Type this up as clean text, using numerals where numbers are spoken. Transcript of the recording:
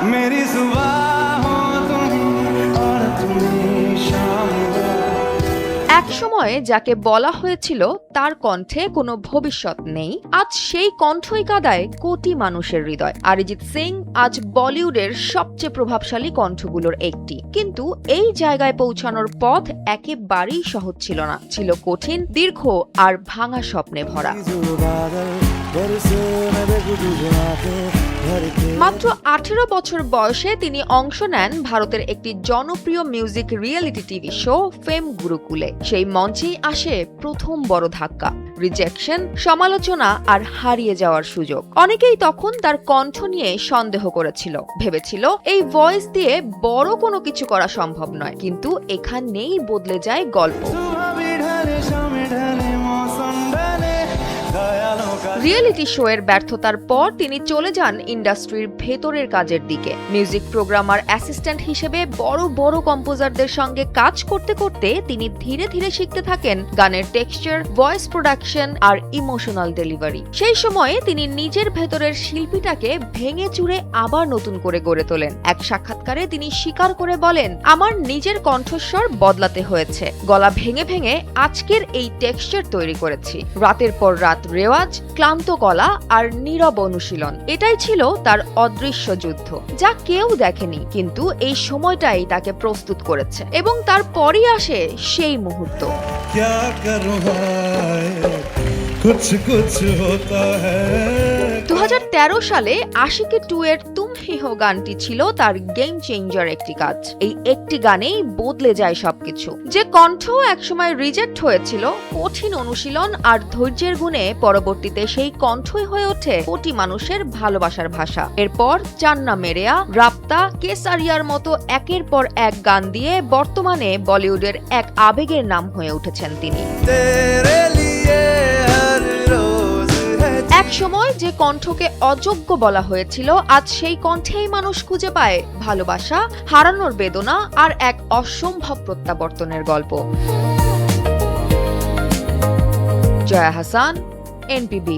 मेरी सुबह हो तुम और तुम्ही शाम हो। এক সময়ে যাকে বলা হয়েছিল তার কণ্ঠে কোনো ভবিষ্যৎ নেই, আজ সেই কণ্ঠই কাঁদায় কোটি মানুষের হৃদয়। অরিজিৎ সিং আজ বলিউডের সবচেয়ে প্রভাবশালী কণ্ঠগুলোর একটি, কিন্তু এই জায়গায় পৌঁছানোর পথ একেবারেই সহজ ছিল না, ছিল কঠিন, দীর্ঘ আর ভাঙা স্বপ্নে ভরা। মাত্র 18 বছর বয়সে তিনি অংশ নেন ভারতের একটি জনপ্রিয় মিউজিক রিয়েলিটি টিভি শো ফেম গুরুকুলে। সেই মঞ্চেই আসে প্রথম বড় ধাক্কা, রিজেকশন, সমালোচনা আর হারিয়ে যাওয়ার সুযোগ। অনেকেই তখন তার কণ্ঠ নিয়ে সন্দেহ করেছিল, ভেবেছিল এই ভয়েস দিয়ে বড় কোনো কিছু করা সম্ভব নয়। কিন্তু এখানেই বদলে যায় গল্প। রিয়েলিটি শো এর ব্যর্থতার পর তিনি চলে যান ইন্ডাস্ট্রির ভেতরের কাজের দিকে। মিউজিক প্রোগ্রামার অ্যাসিস্ট্যান্ট হিসেবে বড় বড় কম্পোজারদের সঙ্গে কাজ করতে করতে তিনি ধীরে ধীরে শিখতে থাকেন গানের টেক্সচার, ভয়েস প্রোডাকশন আর ইমোশনাল ডেলিভারি। সেই সময়ে তিনি নিজের ভেতরের শিল্পীটাকে ভেঙে চুরে আবার নতুন করে গড়ে তোলেন। এক সাক্ষাৎকারে তিনি স্বীকার করে বলেন, আমার নিজের কণ্ঠস্বর বদলাতে হয়েছে, গলা ভেঙে ভেঙে আজকের এই টেক্সচার তৈরি করেছি। রাতের পর রাত রেওয়াজ, ক্লান্ত গলা আর নীরব অনুশীলন, এটাই ছিল তার অদৃশ্য যুদ্ধ, যা কেউ দেখেনি, কিন্তু এই সময়টাই তাকে প্রস্তুত করেছে। এবং তারপরই আসে সেই মুহূর্ত। 2013 সালে আশিকি 2 এর তুম হি হো গানটি ছিল তার গেম চেঞ্জার একটি কাজ। এই একটি গানেই বদলে যায় সবকিছু। যে কণ্ঠ একসময় রিজেক্ট হয়েছিল, কঠিন অনুশীলন আর ধৈর্যের গুণে পরবর্তীতে সেই কণ্ঠই হয়ে ওঠে কোটি মানুষের ভালোবাসার ভাষা। এরপর চান্না মেরেয়া, রাপ্তা, কেসারিয়ার মতো একের পর এক গান দিয়ে বর্তমানে বলিউডের এক আবেগের নাম হয়ে উঠেছেন তিনি। এক সময় যে কণ্ঠকে অযোগ্য বলা হয়েছিল, আজ সেই কণ্ঠেই মানুষ খুঁজে পায় ভালোবাসা, হারানোর বেদনা আর এক অসম্ভব প্রত্যাবর্তনের গল্প। জয়া হাসান, NPB।